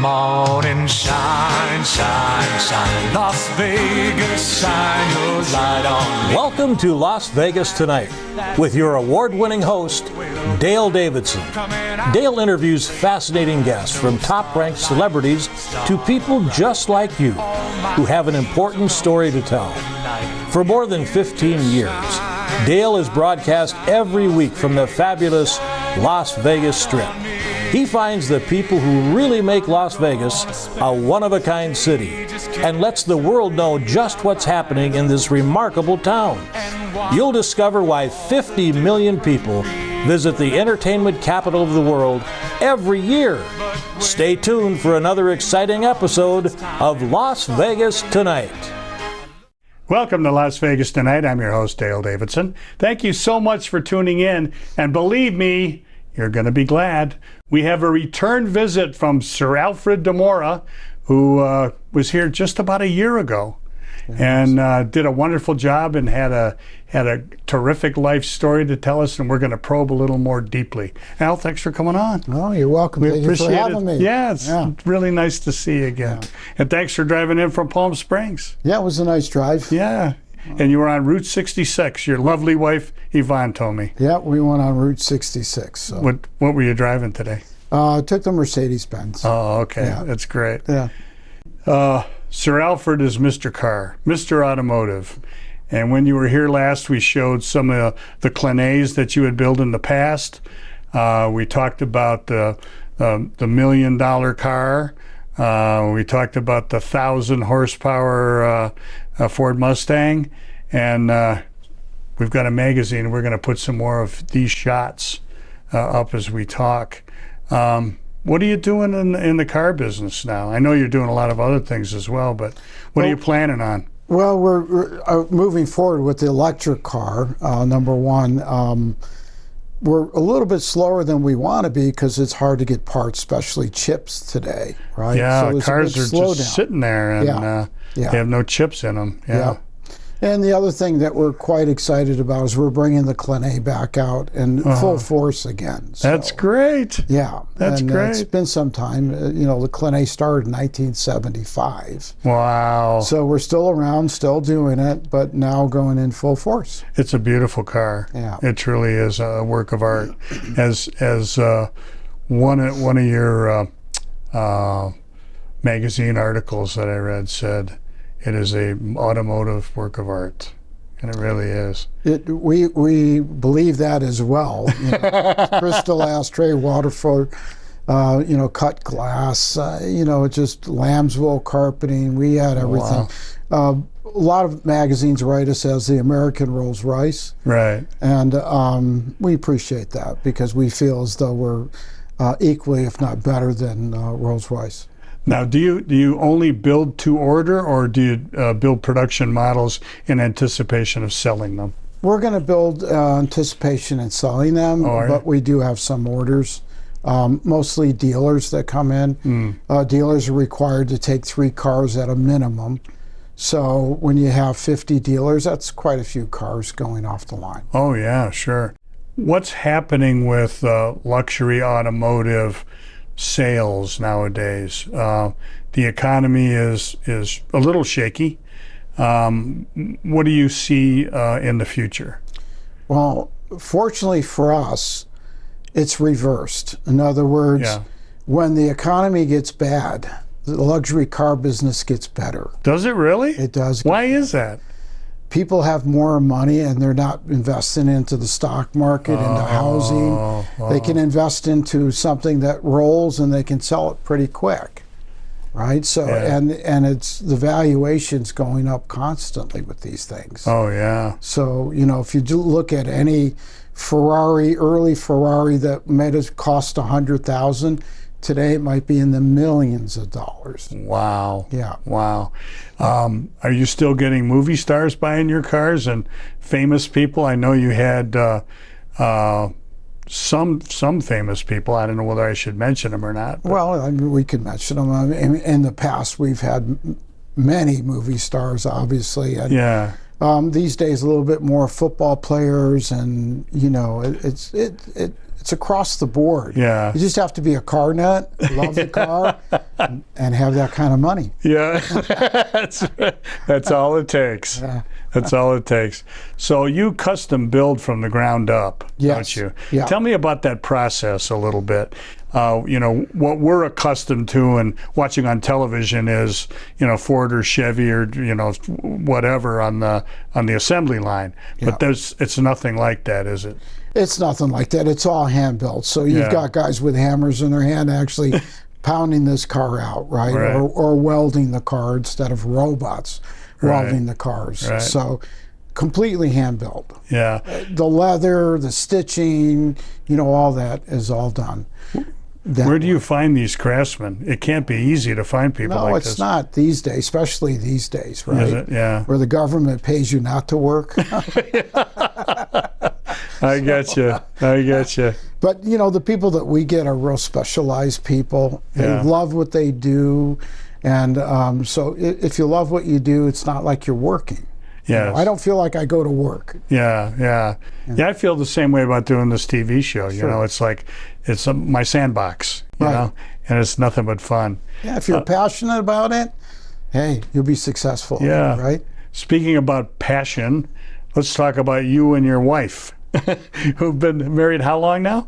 morning shine, shine, shine. Las Vegas, shine your light on me. Welcome to Las Vegas Tonight with your award-winning host, Dale Davidson. Dale interviews fascinating guests from top-ranked celebrities to people just like you who have an important story to tell. For more than 15 years, Dale is broadcast every week from the fabulous Las Vegas Strip. He finds the people who really make Las Vegas a one-of-a-kind city and lets the world know just what's happening in this remarkable town. You'll discover why 50 million people visit the entertainment capital of the world every year. Stay tuned for another exciting episode of Las Vegas Tonight. Welcome to Las Vegas Tonight. I'm your host, Dale Davidson. Thank you so much for tuning in. And believe me, you're going to be glad. We have a return visit from Sir Alfred Dimora, who was here just about a year ago. Yes. And did a wonderful job and had a terrific life story to tell us, and we're going to probe a little more deeply. Al, thanks for coming on. Oh, you're welcome. We Thank appreciate you for having me. Yeah, it's really nice to see you again. Yeah. And thanks for driving in from Palm Springs. Yeah, it was a nice drive. Yeah. And you were on Route 66. Your lovely wife, Yvonne, told me. Yeah, we went on Route 66. So. What were you driving today? Took the Mercedes-Benz. Oh, okay. Yeah. That's great. Yeah. Sir Alfred is Mr. Car, Mr. Automotive. And when you were here last, we showed some of the Clenets that you had built in the past. We talked about the $1 million car. We talked about the 1,000 horsepower Ford Mustang. And we've got a magazine. We're going to put some more of these shots up as we talk. What are you doing in the car business now? I know you're doing a lot of other things as well, but what are you planning on? Well, we're moving forward with the electric car, number one. We're a little bit slower than we want to be because it's hard to get parts, especially chips today, right? Yeah, so cars are just sitting there and they have no chips in them. Yeah. And the other thing that we're quite excited about is we're bringing the Clenet back out in full force again. So, that's great. Yeah. That's great. It's been some time. The Clenet started in 1975. Wow. So we're still around, still doing it, but now going in full force. It's a beautiful car. Yeah. It truly is a work of art. As one of your magazine articles that I read said, it is a automotive work of art, and it really is. We believe that as well. Crystal ashtray, Waterford, cut glass, just lamb's wool carpeting. We had everything. Wow. A lot of magazines write us as the American Rolls Royce. Right. And we appreciate that because we feel as though we're equally, if not better, than Rolls Royce. Now, do you only build to order, or do you build production models in anticipation of selling them? We're going to build anticipation in selling them, but we do have some orders, mostly dealers that come in. Dealers are required to take 3 cars at a minimum. So when you have 50 dealers, that's quite a few cars going off the line. Oh, yeah, sure. What's happening with luxury automotive sales nowadays? The economy is a little shaky. What do you see in the future? Well, fortunately for us, it's reversed. In other words, when the economy gets bad, the luxury car business gets better. Does it really? It does. Why is that? People have more money and they're not investing into the stock market, into housing. They can invest into something that rolls and they can sell it pretty quick, right? So and it's the valuation's going up constantly with these things. Oh yeah. So if you do look at any Ferrari, early Ferrari that might have cost $100,000. Today it might be in the millions of dollars. Wow. Yeah. Wow. Are you still getting movie stars buying your cars and famous people? I know you had some famous people. I don't know whether I should mention them or not. Well, I mean, we can mention them. In the past, we've had many movie stars, obviously. And, these days, a little bit more football players, and it's It's across the board. Yeah. You just have to be a car nut, love the car, and have that kind of money. Yeah, that's all it takes. Yeah. That's all it takes. So you custom build from the ground up, Yes. don't you? Yeah. Tell me about that process a little bit. You know, what we're accustomed to and watching on television is, you know, Ford or Chevy or, you know, whatever on the assembly line. But it's nothing like that, is it? It's nothing like that. It's all hand built. So you've got guys with hammers in their hand actually pounding this car out, right? Or welding the car instead of robots welding the cars. Right. So completely hand built. Yeah. The leather, the stitching, you know, all that is all done. Where do you find these craftsmen? It can't be easy to find people like this. No, it's not these days, especially these days, right? Is it? Yeah. Where the government pays you not to work. I get you. I get you. But, you know, the people that we get are real specialized people. They love what they do. And so if you love what you do, it's not like you're working. Yeah. You know, I don't feel like I go to work. Yeah, I feel the same way about doing this TV show. You know, it's like it's my sandbox. You know, and it's nothing but fun. Yeah, if you're passionate about it, hey, you'll be successful. Yeah. Right. Speaking about passion, let's talk about you and your wife, who've been married how long now?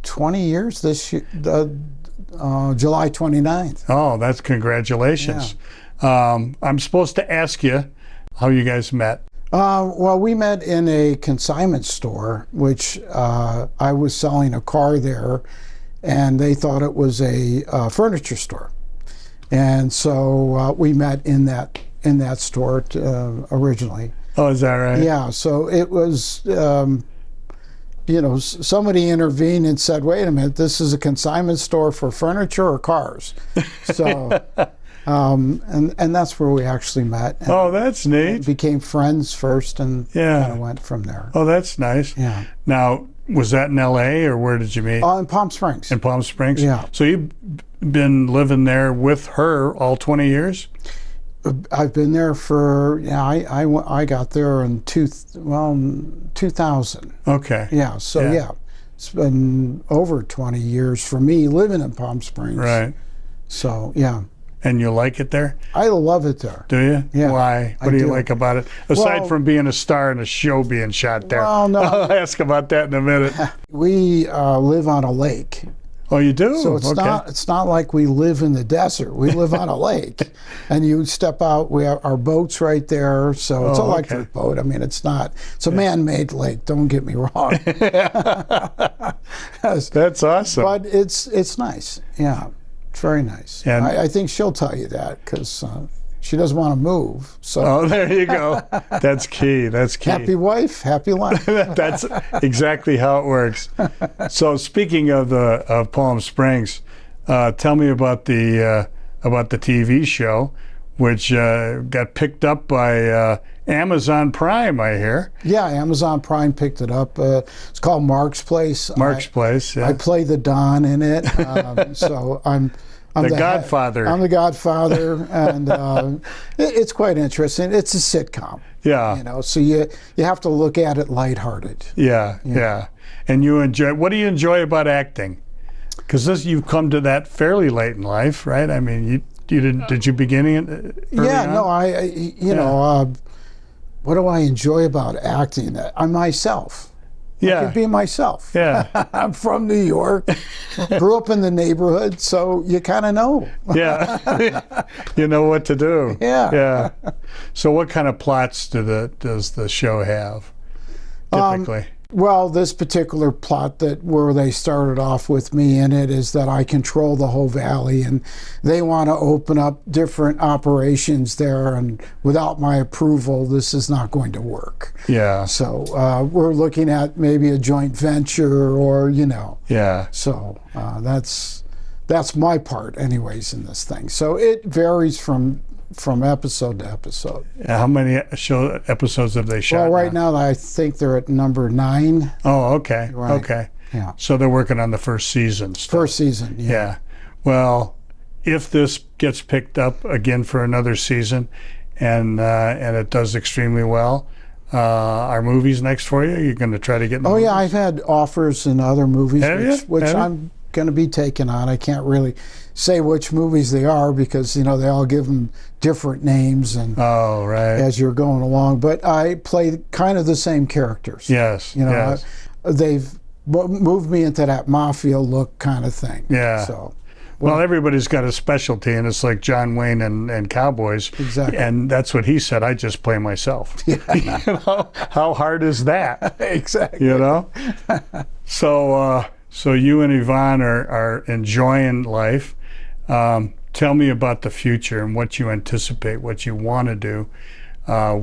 20 years this year, July 29th. Oh, that's congratulations. I'm supposed to ask you how you guys met. Well, we met in a consignment store, which I was selling a car there, and they thought it was a furniture store. And so we met in that store originally. Oh, is that right? Yeah, so it was, you know, somebody intervened and said, wait a minute, this is a consignment store for furniture or cars? So, and that's where we actually met. And oh, that's neat. became friends first and kind of went from there. Oh, that's nice. Yeah. Now, was that in L.A. or where did you meet? In Palm Springs. In Palm Springs? Yeah. So you've been living there with her all 20 years? I've been there for, I got there in 2000. Okay. Yeah, so it's been over 20 years for me living in Palm Springs. Right. So, yeah. And you like it there? I love it there. Do you? Yeah. Why? What do you like about it? Aside from being a star and a show being shot there. Well, no. I'll ask about that in a minute. We live on a lake. Oh, you do? So it's not like we live in the desert. We live on a lake, and you step out. We have our boats right there, so it's an electric boat. I mean, it's a man-made lake. Don't get me wrong. That's awesome. But it's nice. Yeah, it's very nice. And I think she'll tell you that because she doesn't want to move. So. Oh, there you go. That's key. That's key. Happy wife, happy life. That's exactly how it works. So speaking of Palm Springs, tell me about the TV show, which got picked up by Amazon Prime, I hear. Yeah, Amazon Prime picked it up. It's called Mark's Place. Mark's Place. Yeah. I play the Don in it, so I'm the Godfather. I'm the Godfather, and it's quite interesting. It's a sitcom. Yeah. You know, so you have to look at it lighthearted. Yeah. And you enjoy. What do you enjoy about acting? Because you've come to that fairly late in life, right? I mean, you didn't. Did you begin it? Yeah. On? No, you know, what do I enjoy about acting? I'm myself. I could be myself. Yeah. I'm from New York, grew up in the neighborhood, so you kind of know. Yeah. You know what to do. Yeah. So what kind of plots does the show have, typically? Well, this particular plot where they started off with me in it is that I control the whole valley, and they want to open up different operations there, and without my approval, this is not going to work. Yeah. So we're looking at maybe a joint venture, or Yeah. So that's my part, anyways, in this thing. So it varies from episode to episode. How many episodes have they shot? Well, right now I think they're at number 9. Oh, okay. Right. Okay. Yeah. So they're working on the first season still. First season, Yeah. Well, if this gets picked up again for another season and it does extremely well, Are movies next for you? You're going to try to get in Oh movies? yeah, I've had offers in other movies, Have you? which Have you? I'm going to be taking on. I can't really say which movies they are because they all give them different names and Oh, right. as you're going along. But I play kind of the same characters. Yes. Yes. They've moved me into that mafia look kind of thing. Yeah. So. Well, everybody's got a specialty, and it's like John Wayne and Cowboys. Exactly. And that's what he said. I just play myself. Yeah. How hard is that? Exactly. So you and Yvonne are enjoying life. Tell me about the future and what you anticipate, what you want to do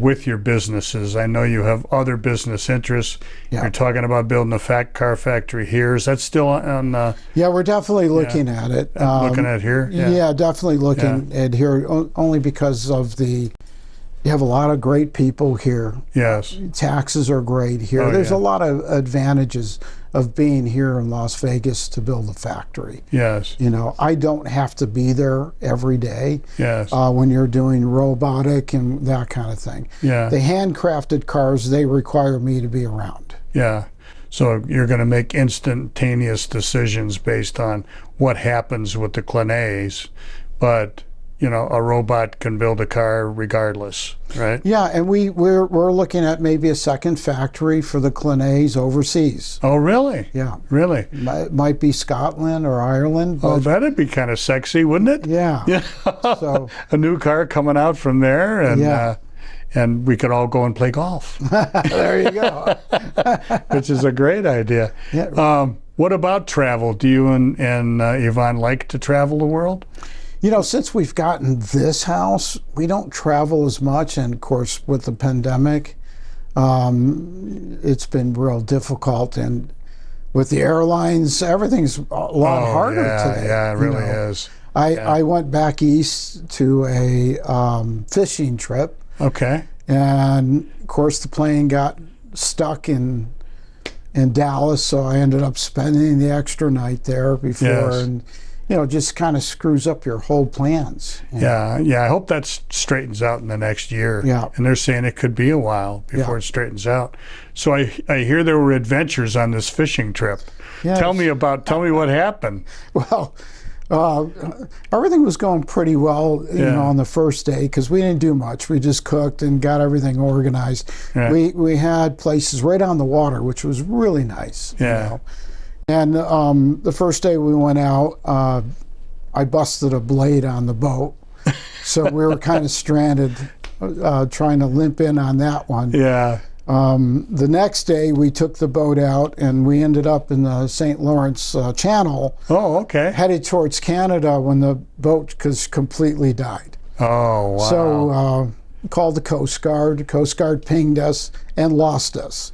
with your businesses. I know you have other business interests. Yeah. You're talking about building a car factory here. Is that still on? Yeah, we're definitely looking at it. Looking at here? Yeah, definitely looking at here only because of you have a lot of great people here. Yes. Taxes are great here. Oh, There's yeah. a lot of advantages of being here in Las Vegas to build a factory. Yes. I don't have to be there every day. Yes. When you're doing robotic and that kind of thing. Yeah. The handcrafted cars, they require me to be around. Yeah. So you're going to make instantaneous decisions based on what happens with the Clenays, but a robot can build a car regardless, right? Yeah, and we're looking at maybe a second factory for the Clenays overseas. Oh, really? Yeah. Really? Might be Scotland or Ireland. Oh, But that'd be kind of sexy, wouldn't it? yeah. Yeah. So a new car coming out from there, and Yeah. and we could all go and play golf, there you go. which is a great idea. Yeah. What about travel? Do you and Yvonne like to travel the world? Since we've gotten this house, we don't travel as much, and of course with the pandemic, it's been real difficult, and with the airlines, everything's a lot harder today. Yeah, it really is. I went back east to a fishing trip, Okay. and of course the plane got stuck in Dallas, so I ended up spending the extra night there before, Yes. and just kind of screws up your whole plans. Yeah, I hope that straightens out in the next year. Yeah. And they're saying it could be a while before it straightens out. So I hear there were adventures on this fishing trip. Yes. Tell me what happened. Well, everything was going pretty well, on the first day because we didn't do much. We just cooked and got everything organized. Yeah. We had places right on the water, which was really nice. Yeah. And the first day we went out, I busted a blade on the boat, so we were kind of stranded, trying to limp in on that one. Yeah. The next day we took the boat out and we ended up in the St. Lawrence Channel, Oh, okay. headed towards Canada when the boat completely died. Oh, wow. So called the Coast Guard. The Coast Guard pinged us and lost us.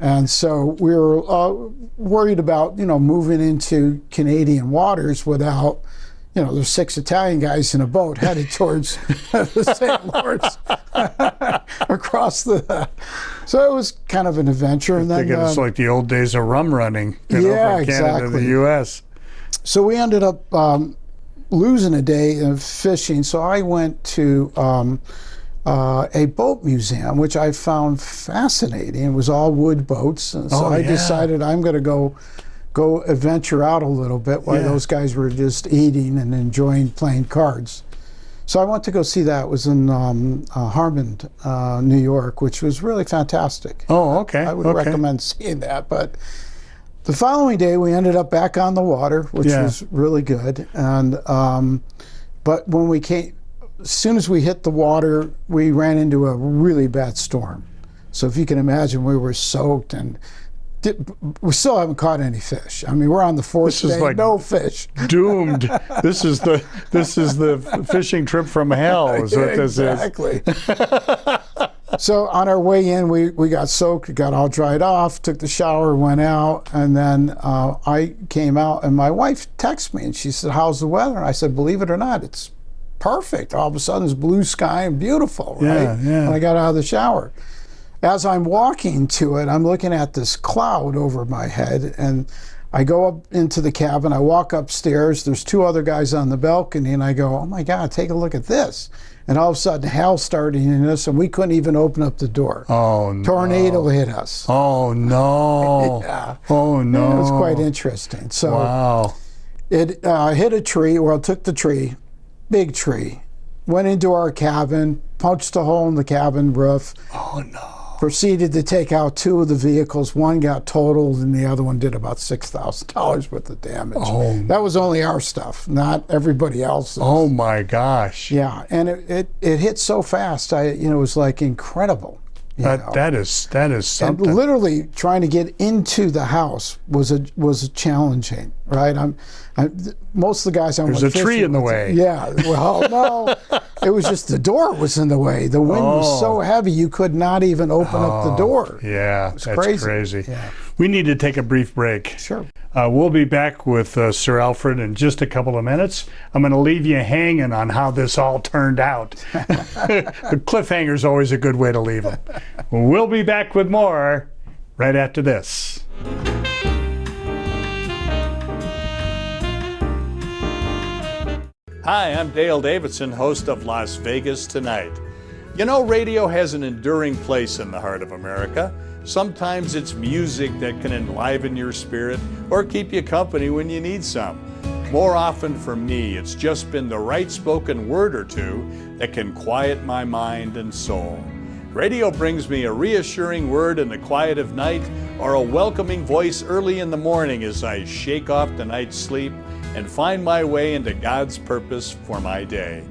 And so we were worried about, moving into Canadian waters without, there's 6 Italian guys in a boat headed towards the St. Lawrence across the. So it was kind of an adventure. And then It's like the old days of rum running, Yeah, from Canada to exactly. the U.S. So we ended up losing a day of fishing. So I went to a boat museum, which I found fascinating. It was all wood boats, and so I decided I'm going to go adventure out a little bit while those guys were just eating and enjoying playing cards. So I went to go see that. It was in Harmon, New York, which was really fantastic. Oh, okay. I would recommend seeing that. But the following day, we ended up back on the water, which was really good. And but when we came, as soon as we hit the water, we ran into a really bad storm. So if you can imagine, we were soaked, and we still haven't caught any fish. I mean, we're on the 4th day, like no fish. Doomed. This is the fishing trip from hell. Is what this is. Exactly. So on our way in, we got soaked, got all dried off, took the shower, went out, and then I came out, and my wife texted me, and she said, "How's the weather?" And I said, "Believe it or not, it's perfect. All of a sudden, it's blue sky and beautiful, right?" Yeah. When I got out of the shower. As I'm walking to it, I'm looking at this cloud over my head, and I go up into the cabin, I walk upstairs, there's 2 other guys on the balcony, and I go, oh my God, take a look at this. And all of a sudden, hail started hitting us, and we couldn't even open up the door. Oh, no. Tornado hit us. Oh, no. Yeah. Oh, no. It was quite interesting. So wow. it hit a tree, well, it took the tree, big tree, went into our cabin, punched a hole in the cabin roof. Oh, no. Proceeded to take out 2 of the vehicles. One got totaled, and the other one did about $6,000 worth of damage. Oh. That was only our stuff, not everybody else's. Oh my gosh. Yeah, and it hit so fast. It was like incredible. That is something. And literally trying to get into the house was challenging, right? Most of the guys I'm There's a tree in the way. Yeah, well, no, it was just the door was in the way. The wind was so heavy you could not even open up the door. Yeah, that's crazy. Yeah. We need to take a brief break. Sure. We'll be back with Sir Alfred in just a couple of minutes. I'm going to leave you hanging on how this all turned out. The cliffhanger's always a good way to leave them. We'll be back with more right after this. Hi, I'm Dale Davidson, host of Las Vegas Tonight. You know, radio has an enduring place in the heart of America. Sometimes it's music that can enliven your spirit or keep you company when you need some. More often for me, it's just been the right spoken word or two that can quiet my mind and soul. Radio brings me a reassuring word in the quiet of night or a welcoming voice early in the morning as I shake off the night's sleep and find my way into God's purpose for my day.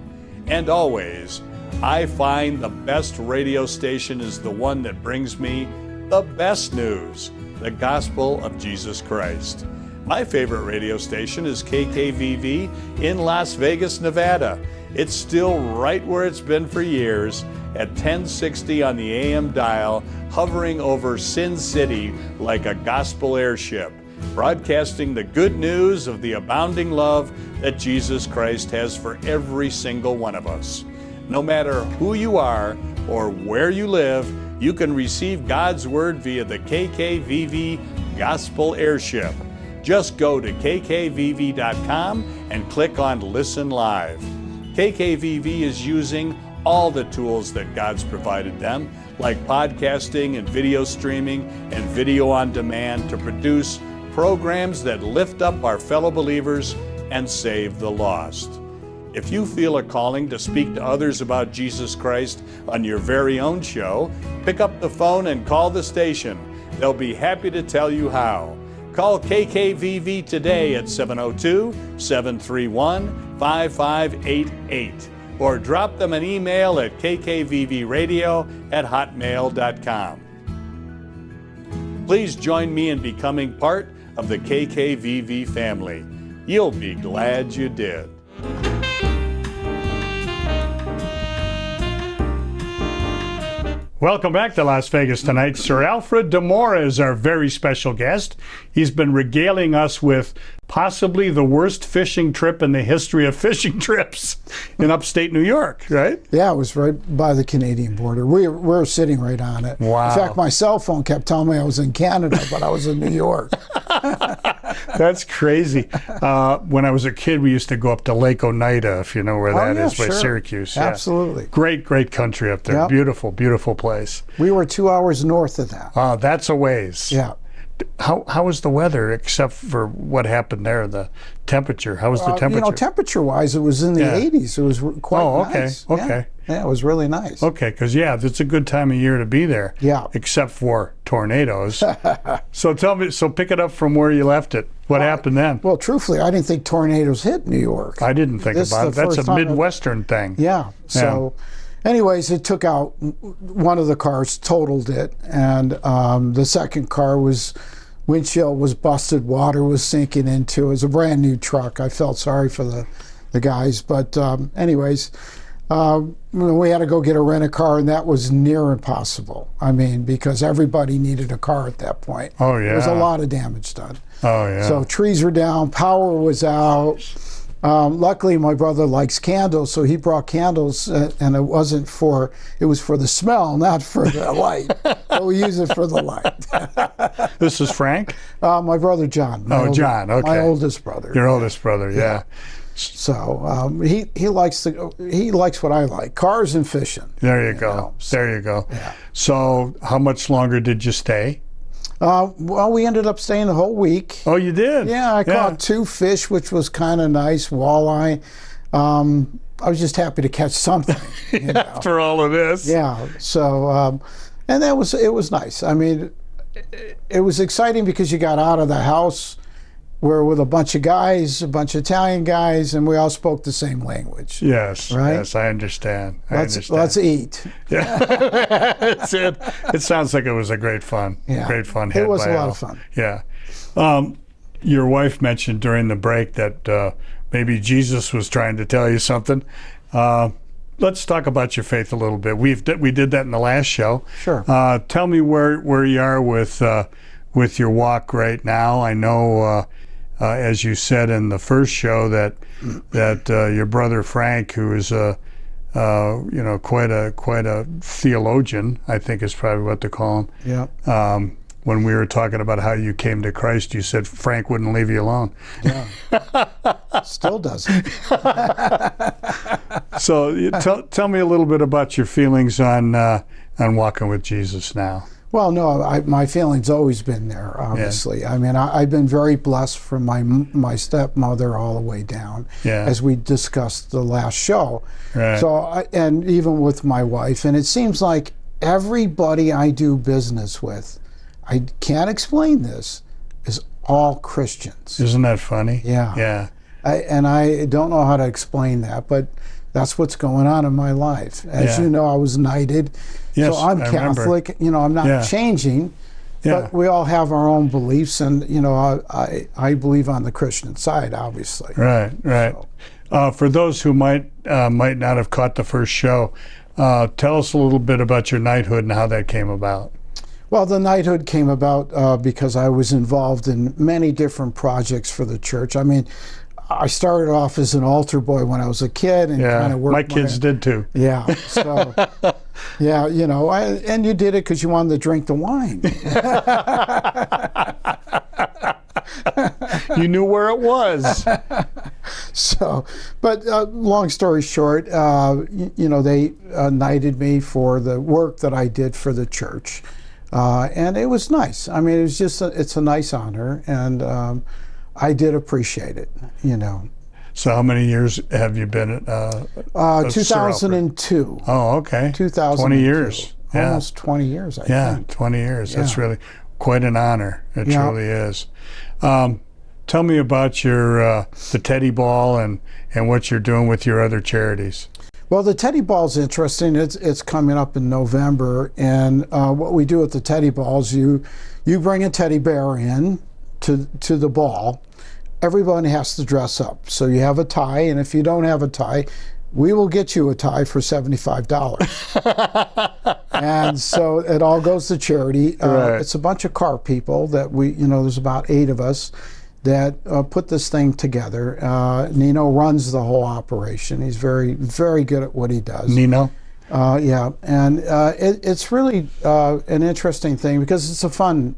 And always, I find the best radio station is the one that brings me the best news, the gospel of Jesus Christ. My favorite radio station is KKVV in Las Vegas, Nevada. It's still right where it's been for years at 1060 on the AM dial, hovering over Sin City like a gospel airship, broadcasting the good news of the abounding love that Jesus Christ has for every single one of us. No matter who you are or where you live, you can receive God's Word via the KKVV Gospel Airship. Just go to kkvv.com and click on Listen Live. KKVV is using all the tools that God's provided them, like podcasting and video streaming and video on demand, to produce programs that lift up our fellow believers and save the lost. If you feel a calling to speak to others about Jesus Christ on your very own show, pick up the phone and call the station. They'll be happy to tell you how. Call KKVV today at 702-731-5588 or drop them an email at kkvvradio@hotmail.com. Please join me in becoming part of the KKVV family. You'll be glad you did. Welcome back to Las Vegas Tonight. Sir Alfred Dimora is our very special guest. He's been regaling us with possibly the worst fishing trip in the history of fishing trips in upstate New York, right? Yeah, it was right by the Canadian border. We were sitting right on it. Wow. In fact, my cell phone kept telling me I was in Canada, but I was in New York. That's crazy. When I was a kid, we used to go up to Lake Oneida, if you know where that is, by Syracuse. Yeah. Absolutely. Great, great country up there. Yep. Beautiful, beautiful place. We were 2 hours north of that. That's a ways. Yeah. How was the weather, except for what happened there, the temperature? How was the temperature? You know, temperature-wise, it was in the 80s. It was quite nice. Okay. Yeah, it was really nice. Okay, because, it's a good time of year to be there. Yeah. Except for tornadoes. So tell me, pick it up from where you left it. What happened then? Well, truthfully, I didn't think tornadoes hit New York. I didn't think about it. That's a Midwestern thing. Yeah. So, anyways, it took out one of the cars, totaled it, and the second car windshield was busted, water was sinking into it. It was a brand new truck. I felt sorry for the guys, but anyways, we had to go get a rent-a-car, and that was near impossible. I mean, because everybody needed a car at that point. Oh, yeah. There was a lot of damage done. Oh, yeah. So trees were down, power was out, Luckily, my brother likes candles, so he brought candles, and it was for the smell, not for the light. But we use it for the light. This is Frank? My brother John. John, okay. My oldest brother. Your oldest brother, yeah. So he likes what I like, cars and fishing. There you go. There you go. Yeah. So how much longer did you stay? Well, we ended up staying the whole week. Oh, you did? Yeah, I caught 2 fish, which was kind of nice, walleye. I was just happy to catch something. You know? After all of this. Yeah. So, and it was nice. I mean, it was exciting because you got out of the house. We're with a bunch of guys, a bunch of Italian guys, and we all spoke the same language. Yes, right? Yes, I understand. Let's eat. Yeah, that's it. It sounds like it was a great fun. Yeah. Great fun. It was a lot of fun. Yeah. Your wife mentioned during the break that maybe Jesus was trying to tell you something. Let's talk about your faith a little bit. We did that in the last show. Sure. Tell me where you are with your walk right now. I know. As you said in the first show, that your brother Frank, who is quite a theologian, I think is probably what to call him. Yeah. When we were talking about how you came to Christ, you said Frank wouldn't leave you alone. Yeah. Still doesn't. So tell me a little bit about your feelings on walking with Jesus now. Well, no, my feeling's always been there, obviously. Yeah. I mean, I've been very blessed from my stepmother all the way down, as we discussed the last show. Right. So, and even with my wife, and it seems like everybody I do business with, I can't explain this, is all Christians. Isn't that funny? Yeah. Yeah. I don't know how to explain that, but that's what's going on in my life. As you know, I was knighted. Yes, so I'm Catholic. You know, I'm not changing, but we all have our own beliefs, and you know, I believe on the Christian side, obviously. Right, right. So, for those who might not have caught the first show, tell us a little bit about your knighthood and how that came about. Well, the knighthood came about because I was involved in many different projects for the church. I mean, I started off as an altar boy when I was a kid, and kind of worked. My kids did too. Yeah. So, yeah, you know, and you did it because you wanted to drink the wine. You knew where it was. So, but long story short, you know, they knighted me for the work that I did for the church, and it was nice. I mean, it was just it's a nice honor, and I did appreciate it, you know. So how many years have you been at 2002. Oh, okay. 2002. 20 years. Almost 20 years, I think. Yeah, 20 years. Yeah. That's really quite an honor. It truly is. Tell me about the Teddy Ball and what you're doing with your other charities. Well, the Teddy Ball's interesting. It's coming up in November, and what we do at the Teddy Balls, you bring a teddy bear in to the ball. Everybody has to dress up. So you have a tie, and if you don't have a tie, we will get you a tie for $75. And so it all goes to charity. Right. It's a bunch of car people that there's about 8 of us that put this thing together. Nino runs the whole operation. He's very, very good at what he does. Nino? Yeah, and it's really an interesting thing because it's a fun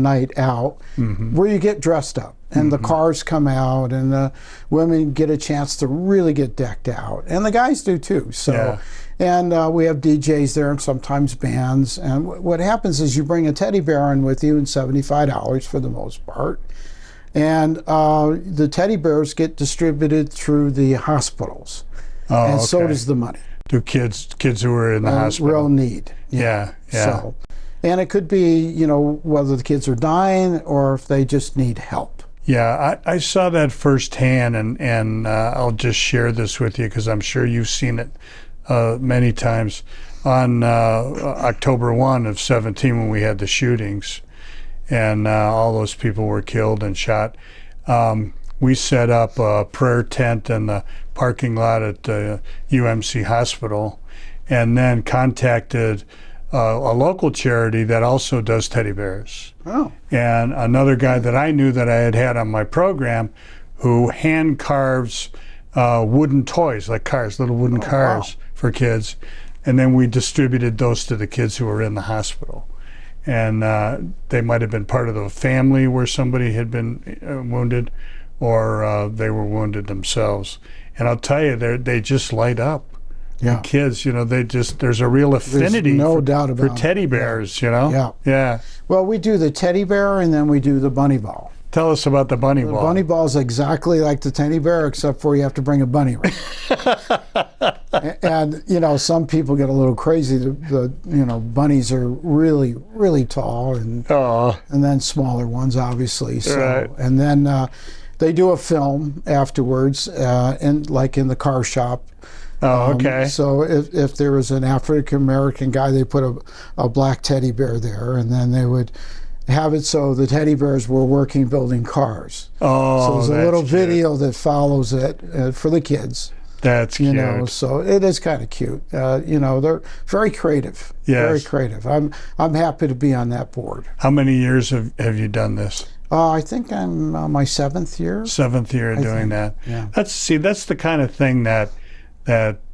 night out where you get dressed up, and the cars come out, and the women get a chance to really get decked out, and the guys do too. So, and we have DJs there and sometimes bands. And what happens is you bring a teddy bear in with you, and $75 for the most part. And the teddy bears get distributed through the hospitals, and so does the money. To kids who are in the hospital. Real need. Yeah. So, and it could be, whether the kids are dying or if they just need help. Yeah, I saw that firsthand, and I'll just share this with you because I'm sure you've seen it many times. On October 1 of 17, when we had the shootings, and all those people were killed and shot, we set up a prayer tent in the parking lot at the UMC hospital, and then contacted a local charity that also does teddy bears. Oh. And another guy that I knew that I had on my program who hand carves wooden toys, like cars, little wooden cars for kids. And then we distributed those to the kids who were in the hospital. And they might have been part of the family where somebody had been wounded, or they were wounded themselves. And I'll tell you, they just light up. Yeah. The kids, there's a real affinity doubt about for teddy bears, Yeah. Yeah. Well, we do the teddy bear, and then we do the bunny ball. Tell us about the bunny ball. The bunny ball is exactly like the teddy bear, except for you have to bring a bunny ring. And some people get a little crazy. The bunnies are really, really tall, and then smaller ones, obviously. So, right. And then they do a film afterwards, like in the car shop. Oh, okay. So if there was an African American guy, they put a black teddy bear there, and then they would have it so the teddy bears were working building cars. Oh, so there's a little cute video that follows it for the kids. That's cute. So it is kind of cute. They're very creative. Yes. Very creative. I'm happy to be on that board. How many years have you done this? I think I'm my 7th year. 7th year of doing that. Yeah. That's the kind of thing that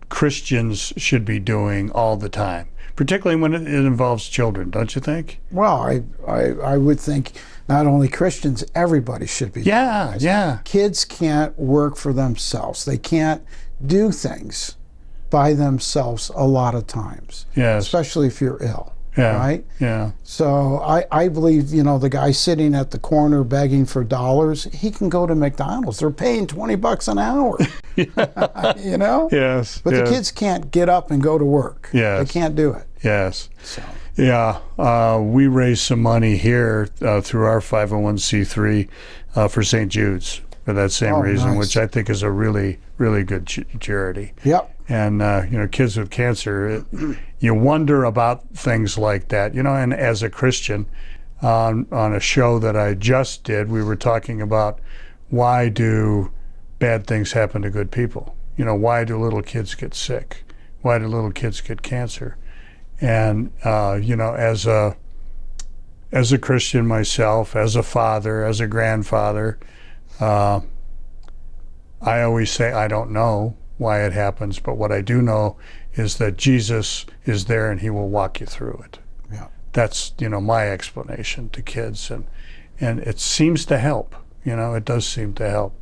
Christians should be doing all the time, particularly when it involves children, don't you think? Well, I would think not only Christians, everybody should be. Yeah. Kids can't work for themselves. They can't do things by themselves a lot of times. Yes. Especially if you're ill. Yeah. Right? Yeah. So I believe, the guy sitting at the corner begging for dollars, he can go to McDonald's. They're paying $20 an hour. Yes. But the kids can't get up and go to work. Yes. They can't do it. Yes. So. Yeah. We raised some money here through our 501c3 for St. Jude's for that same reason, nice. which I think is a really, really good charity. Yep. And, kids with cancer, you wonder about things like that, and as a Christian, on a show that I just did, we were talking about why do bad things happen to good people? Why do little kids get sick? Why do little kids get cancer? And, as a Christian myself, as a father, as a grandfather, I always say I don't know why it happens, but what I do know is that Jesus is there and he will walk you through it. Yeah. That's, my explanation to kids, and it seems to help. It does seem to help.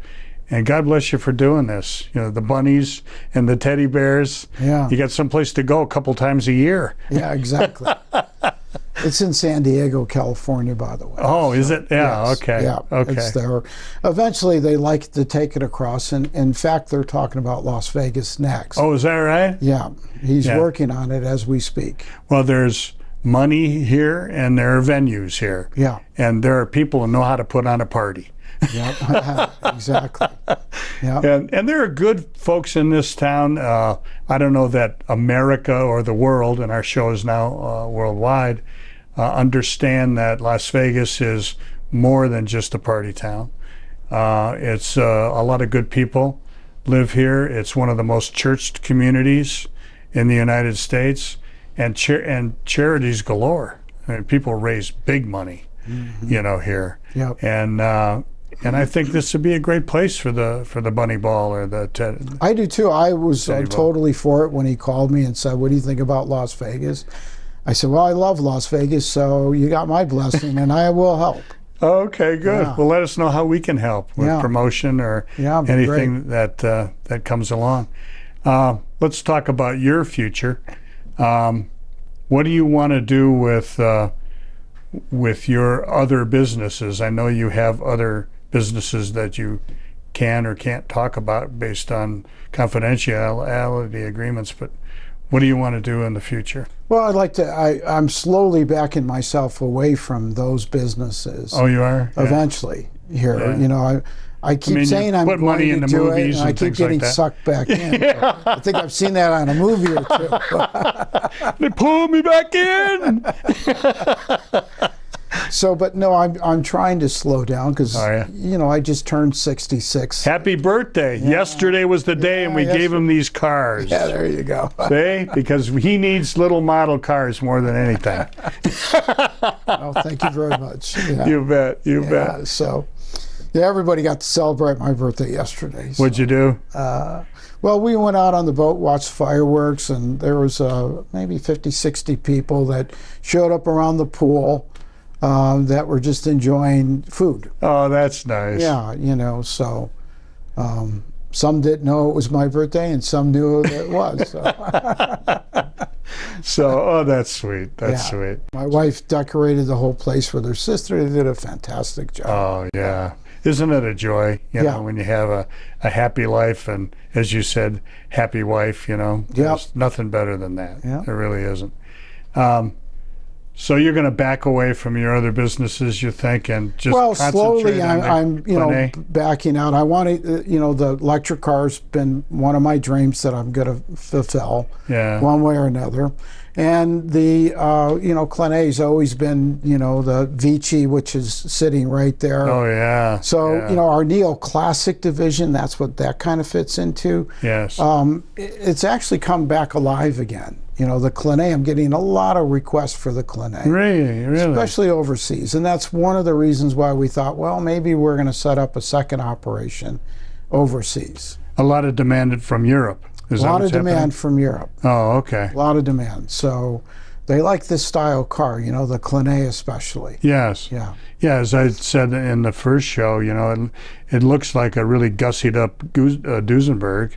And God bless you for doing this. The bunnies and the teddy bears. Yeah. You got someplace to go a couple times a year. Yeah, exactly. It's in San Diego, California, by the way. Oh, is it? Yeah, yes. okay. Yeah, okay. It's there. Eventually, they like to take it across, and in fact, they're talking about Las Vegas next. Oh, is that right? Yeah, he's working on it as we speak. Well, there's money here, and there are venues here. Yeah. And there are people who know how to put on a party. Yeah, exactly. Yeah. And there are good folks in this town. I don't know that America or the world, and our show is now worldwide, understand that Las Vegas is more than just a party town. It's a lot of good people live here. It's one of the most churched communities in the United States, and charities galore. I mean, people raise big money, here. Yep. And I think this would be a great place for the bunny ball or the I do too. I was Teddy ball. totally for it when he called me and said, "What do you think about Las Vegas?" I said, "Well, I love Las Vegas, so you got my blessing, and I will help." Okay, good. Yeah. Well, let us know how we can help with promotion or anything that comes along. Let's talk about your future. What do you want to do with your other businesses? I know you have other businesses that you can or can't talk about based on confidentiality agreements, but what do you want to do in the future? Well, I'd like to. I'm slowly backing myself away from those businesses. Oh, you are? Eventually, here, Yeah. I keep saying I'm put going money to in the do movies it, and I and keep things like getting that. sucked back in. I think I've seen that on a movie or two. They pull me back in. So, but no, I'm trying to slow down because I just turned 66. Happy birthday. Yesterday was the day, and we gave him these cars. Yeah, there you go. See? Because he needs little model cars more than anything. Oh, thank you very much. Yeah. You bet. You bet. So, Yeah, everybody got to celebrate my birthday yesterday. So. What'd you do? Well, we went out on the boat, watched fireworks, and there was maybe 50, 60 people that showed up around the pool that were just enjoying food. Oh, that's nice. Yeah, you know, so some didn't know it was my birthday and some knew it was. So, oh, that's sweet. That's Yeah. sweet. My wife decorated the whole place with her sister. They did a fantastic job. Oh, yeah. Isn't it a joy, you Yeah. know, when you have a happy life and, as you said, happy wife, you know? Yep. There's nothing better than that. Yeah. There really isn't. So you're going to back away from your other businesses, you think, and just Well, concentrate slowly on the I'm Clan A? backing out. I want to, the electric car's been one of my dreams that I'm going to fulfill Yeah. one way or another. And the, Clan A's always been, the Vici, which is sitting right there. Oh, yeah. So, yeah. our neoclassic division, that's what that kind of fits into. Yes. It's actually come back alive again. The Clan A, I'm getting a lot of requests for the Clan A. Really? Especially overseas. And that's one of the reasons why we thought, well, maybe we're going to set up a second operation overseas. A lot of demand from Europe. Is A that lot of what's happening? demand from Europe. Oh, okay. A lot of demand. So they like this style car, the Clan A especially. Yes. Yeah. Yeah, as I said in the first show, it looks like a really gussied up Duesenberg,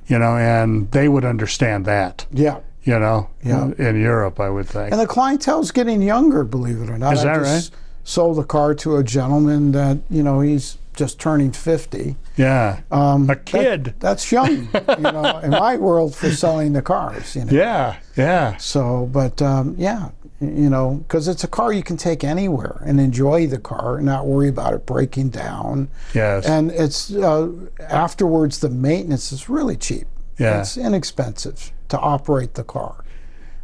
and they would understand that, Yeah. in Yeah. Europe, I would think. And the clientele's getting younger, believe it or not. Is that I just sold a car to a gentleman that, he's just turning 50. Yeah. A kid. That's young, in my world for selling the cars, Yeah, yeah. So, but because it's a car you can take anywhere and enjoy the car and not worry about it breaking down. Yes. And it's afterwards, the maintenance is really cheap. Yeah. It's inexpensive to operate the car,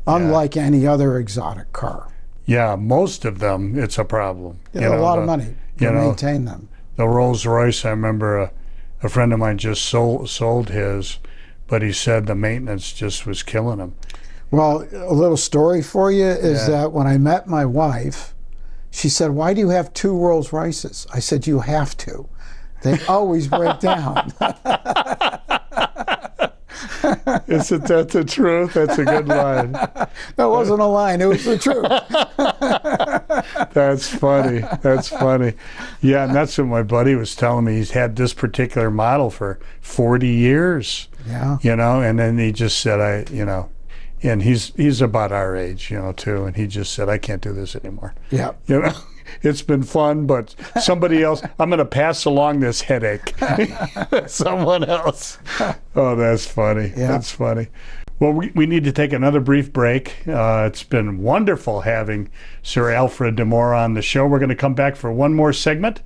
unlike any other exotic car. Yeah, most of them, it's a problem. A lot of money to maintain them. The Rolls Royce, I remember a friend of mine just sold his, but he said the maintenance just was killing him. Well, a little story for you is that when I met my wife, she said, "Why do you have two Rolls Royces?" I said, "You have to. They always break down." Isn't that the truth? That's a good line. That wasn't a line. It was the truth. That's funny. That's funny. Yeah, and that's what my buddy was telling me. He's had this particular model for 40 years. Yeah. And then he just said, and he's about our age, too, and he just said, I can't do this anymore. Yeah. It's been fun, but somebody else, I'm going to pass along this headache. Someone else. Oh, that's funny. Yeah. That's funny. Well, we need to take another brief break. It's been wonderful having Sir Alfred Dimora on the show. We're going to come back for one more segment,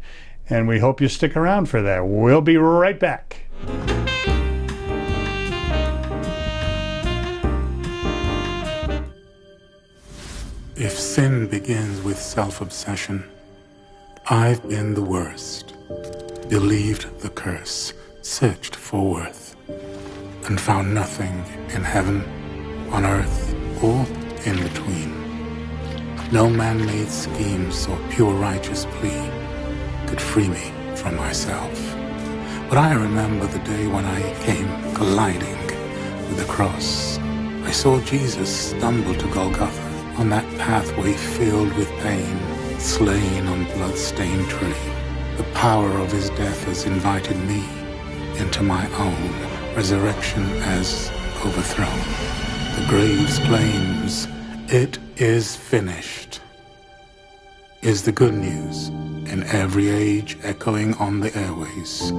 and we hope you stick around for that. We'll be right back. If sin begins with self-obsession, I've been the worst, believed the curse, searched for worth, and found nothing in heaven, on earth, or in between. No man-made schemes or pure righteous plea could free me from myself. But I remember the day when I came colliding with the cross. I saw Jesus stumble to Golgotha, on that pathway filled with pain, slain on blood-stained tree. The power of his death has invited me into my own. Resurrection has overthrown. The grave's claims, "It is finished," is the good news in every age echoing on the airways.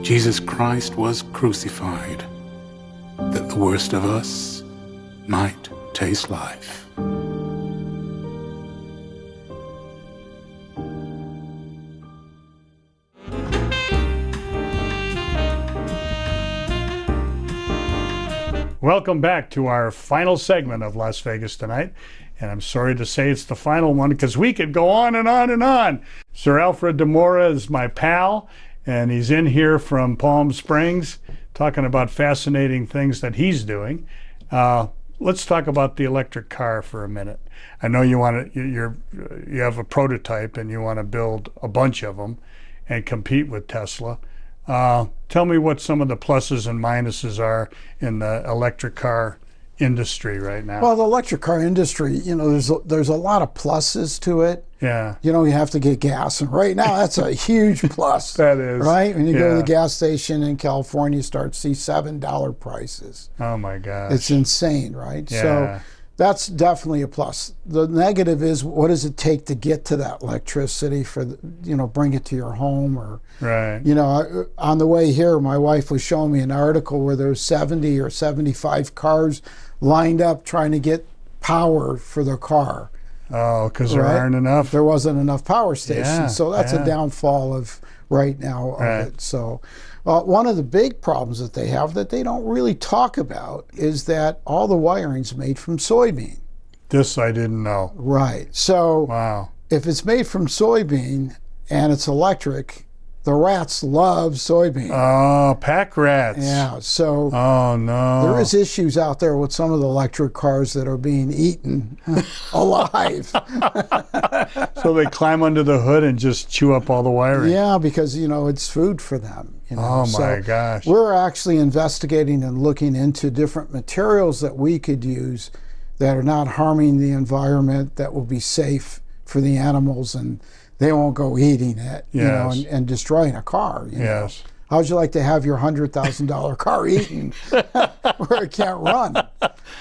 Jesus Christ was crucified, that the worst of us might taste life. Welcome back to our final segment of Las Vegas Tonight. And I'm sorry to say it's the final one because we could go on and on and on. Sir Alfred Dimora is my pal, and he's in here from Palm Springs talking about fascinating things that he's doing. Let's talk about the electric car for a minute. I know you have a prototype and you want to build a bunch of them. and compete with Tesla. Tell me what some of the pluses and minuses are in the electric car industry right now. Well, the electric car industry, you know, there's a lot of pluses to it. Yeah. You know, you have to get gas, and right now that's a huge plus. That is. Right? When you go to the Yeah. gas station in California, you start to see $7 prices. Oh my gosh. It's insane, right? Yeah. So that's definitely a plus. The negative is, what does it take to get to that electricity for, you know, bring it to your home? Or, Right. you know, on the way here, my wife was showing me an article where there was 70 or 75 cars lined up trying to get power for their car. Oh, because there Right. aren't enough. There wasn't enough power stations. Yeah, So that's yeah. a downfall of right now of Right. it. So one of the big problems that they have that they don't really talk about is that all the wiring's made from soybean. This I didn't know. Right. So Wow. if it's made from soybean and it's electric, the rats love soybean. Oh, pack rats. Yeah. So Oh no. there is issues out there with some of the electric cars that are being eaten alive. So they climb under the hood and just chew up all the wiring. Yeah, because, you know, it's food for them. You know? Oh my So gosh. we're actually investigating and looking into different materials that we could use that are not harming the environment, that will be safe for the animals, and they won't go eating it, you know, Yes. and destroying a car. You know? Yes. How'd you like to have your $100,000 car eaten where it can't run?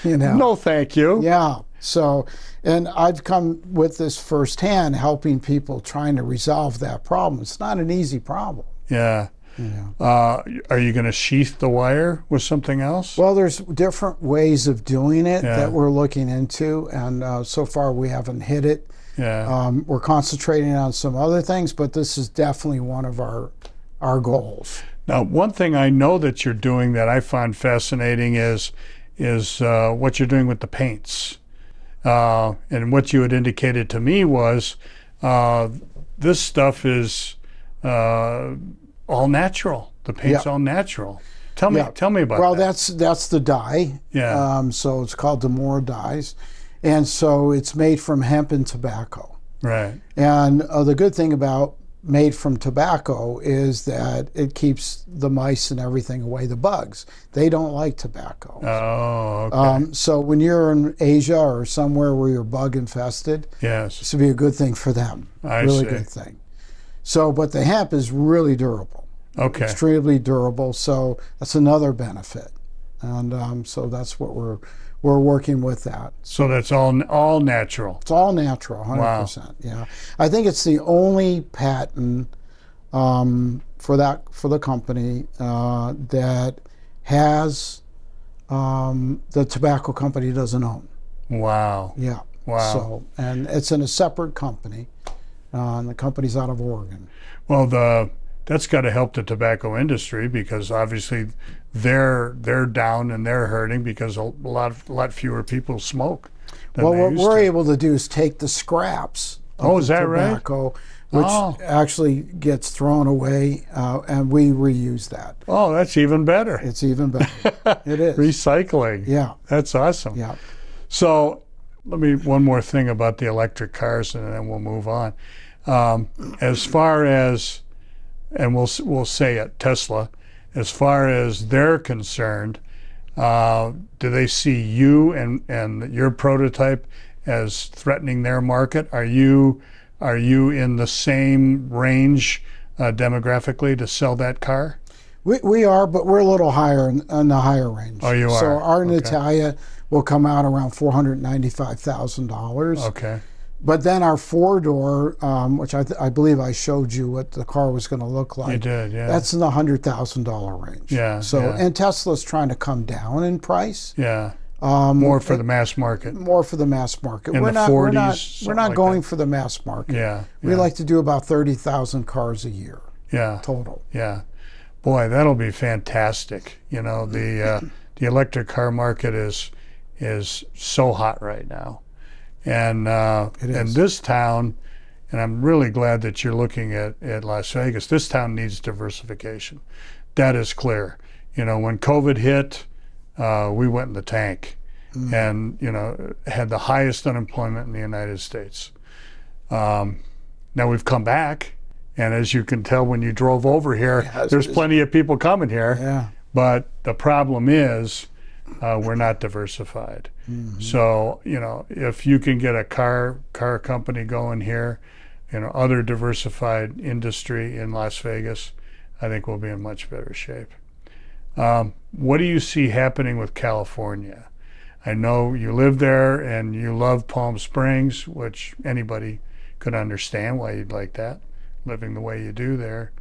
You know. No, thank you. Yeah. So, and I've come with this firsthand, helping people trying to resolve that problem. It's not an easy problem. Yeah. Are you going to sheath the wire with something else? Well, there's different ways of doing it Yeah. that we're looking into, and so far we haven't hit it. Yeah. We're concentrating on some other things, but this is definitely one of our goals. Now, one thing I know that you're doing that I find fascinating is what you're doing with the paints. And what you had indicated to me was this stuff is all natural. The paint's Yeah. all natural. Tell me about Well, that. that's the dye. Yeah. So it's called Dimora dyes, and so it's made from hemp and tobacco. Right. And the good thing about made from tobacco is that it keeps the mice and everything away, the bugs. They don't like tobacco. Oh, okay. So when you're in Asia or somewhere where you're bug infested, Yes. this would be a good thing for them. I really see. good thing. So, but the hemp is really durable, Okay. extremely durable. So that's another benefit, and so that's what we're working with that. So that's all natural. It's all natural, 100%. Yeah, I think it's the only patent for the company that has the tobacco company doesn't own. Wow. Yeah. Wow. So, and it's in a separate company, and the company's out of Oregon. Well, that's got to help the tobacco industry because obviously they're down and they're hurting because a lot fewer people smoke than Well, they what used we're to. able to do is take the scraps of Oh, the is that right? tobacco, which Oh. actually gets thrown away, and we reuse that. Oh, that's even better. It's even better. It is. Recycling. Yeah. That's awesome. Yeah. So one more thing about the electric cars and then we'll move on. As far as, and we'll say it, Tesla, as far as they're concerned, do they see you and your prototype as threatening their market? Are you in the same range demographically to sell that car? We are, but we're a little higher in the higher range. Oh, you So are? our Okay. Natalia will come out around $495,000. Okay. But then our four-door, which I believe I showed you what the car was going to look like. You did, yeah. That's in the $100,000 range. Yeah, So yeah. and Tesla's trying to come down in price. Yeah. More for the mass market. More for the mass market. In we're the not 40s, we're not something we're not like going that. for the mass market. Yeah. We yeah, like to do about 30,000 cars a year yeah. total. Yeah, boy, that'll be fantastic. You know, the electric car market is so hot right now, and is. this town, and I'm really glad that you're looking at Las Vegas. This town needs diversification. That is clear. You know, when COVID hit, we went in the tank, and you know had the highest unemployment in the United States. Now we've come back. And as you can tell when you drove over here, there's plenty of people coming here. Yeah. But the problem is we're not diversified. So, you know, if you can get a car company going here, you know, other diversified industry in Las Vegas, I think we'll be in much better shape. What do you see happening with California? I know you live there and you love Palm Springs, which anybody could understand why you'd like that, living the way you do there.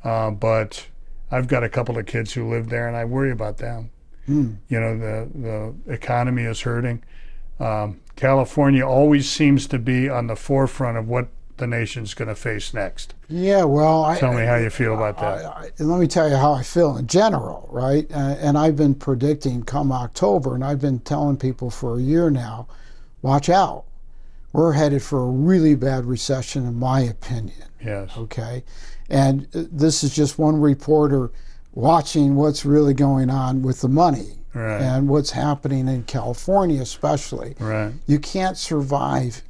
But I've got a couple of kids who live there and I worry about them. You know, the economy is hurting. California always seems to be on the forefront of what the nation's going to face next. Yeah, well, Tell me how you feel about that. Let me tell you how I feel in general, right? And I've been predicting come October, and I've been telling people for a year now, watch out. We're headed for a really bad recession, in my opinion. Yes. Okay? And this is just one reporter watching what's really going on with the money. Right. And what's happening in California especially. Right. You can't survive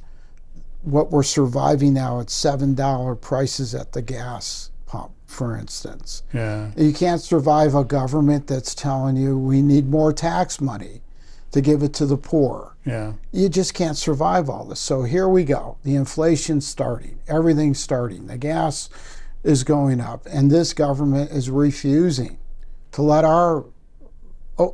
what we're surviving now at $7 prices at the gas pump, for instance. Yeah. You can't survive a government that's telling you we need more tax money to give it to the poor. Yeah. You just can't survive all this. So here we go. The inflation's starting. Everything's starting. The gas is going up. And this government is refusing to let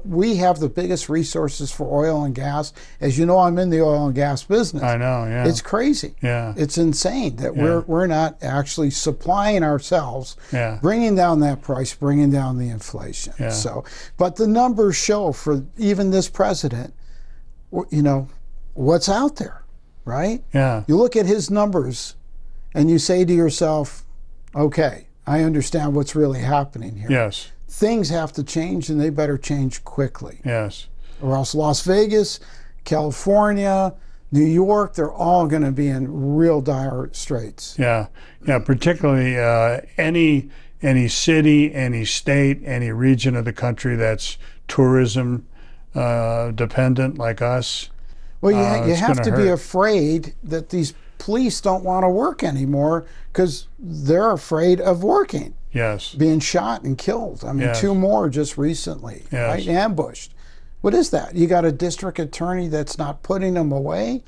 we have the biggest resources for oil and gas. As you know, I'm in the oil and gas business. I know, yeah. It's crazy. Yeah. It's insane that we're not actually supplying ourselves, Yeah. bringing down that price, bringing down the inflation. Yeah. So, but the numbers show for even this president, you know, what's out there, right? Yeah. You look at his numbers and you say to yourself, okay, I understand what's really happening here. Yes. Things have to change, and they better change quickly. Yes. Or else Las Vegas, California, New York, they're all going to be in real dire straits. Yeah. Yeah. Particularly any city, any state, any region of the country that's tourism dependent like us. Well, you it's have gonna to be hurt. afraid that these police don't want to work anymore because they're afraid of working. Yes. Being shot and killed. I mean, Yes. 2 more just recently, Yes. right? Ambushed. What is that? You got a district attorney that's not putting them away?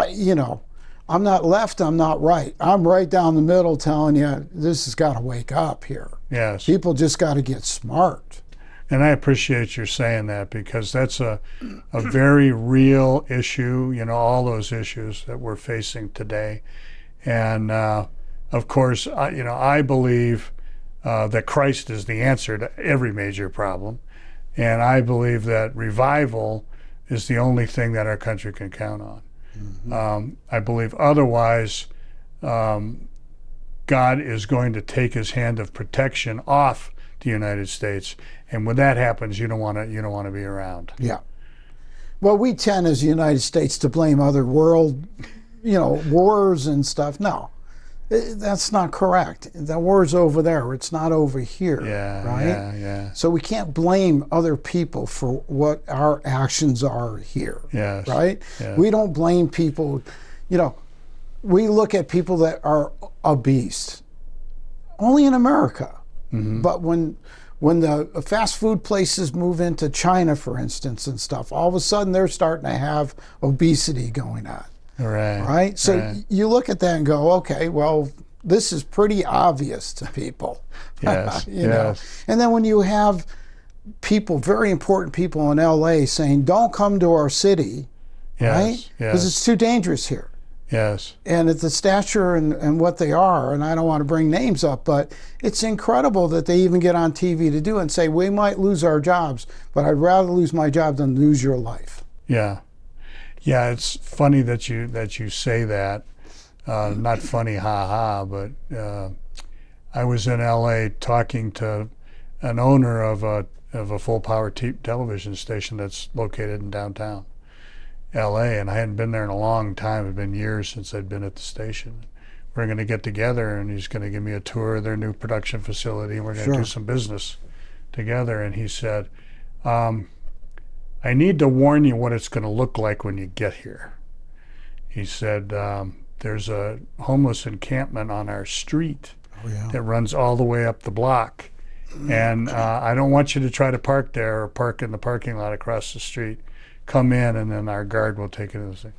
You know, I'm not left, I'm not right. I'm right down the middle telling you this has got to wake up here. Yes. People just got to get smart. And I appreciate your saying that because that's a very real issue, you know, all those issues that we're facing today. And of course, I believe that Christ is the answer to every major problem. And I believe that revival is the only thing that our country can count on. Mm-hmm. I believe otherwise, God is going to take his hand of protection off the United States. And when that happens, you don't want to be around. Yeah. Well, we tend as the United States to blame other world, wars and stuff. No, that's not correct. The war's over there. It's not over here. Yeah, right? Yeah. So we can't blame other people for what our actions are here. Yes. Right? Yes. We don't blame people. We look at people that are obese. Only in America. Mm-hmm. But when the fast food places move into China, for instance, and stuff, all of a sudden they're starting to have obesity going on. Right? So you look at that and go, okay, well, this is pretty obvious to people. Yes. know? And then when you have people, very important people in LA saying, don't come to our city, right? Because it's too dangerous here. Yes. And at the stature and what they are, and I don't want to bring names up, but it's incredible that they even get on TV to do it and say, we might lose our jobs, but I'd rather lose my job than lose your life. Yeah. Yeah, it's funny that you say that. Not funny, ha-ha, but I was in LA talking to an owner of a full-power television station that's located in downtown LA, and I hadn't been there in a long time. It had been years since I'd been at the station. We're going to get together, and he's going to give me a tour of their new production facility, and we're going to do some business together. And he said, I need to warn you what it's going to look like when you get here. He said, there's a homeless encampment on our street, that runs all the way up the block. And I don't want you to try to park there or park in the parking lot across the street. Come in, and then our guard will take it to the thing.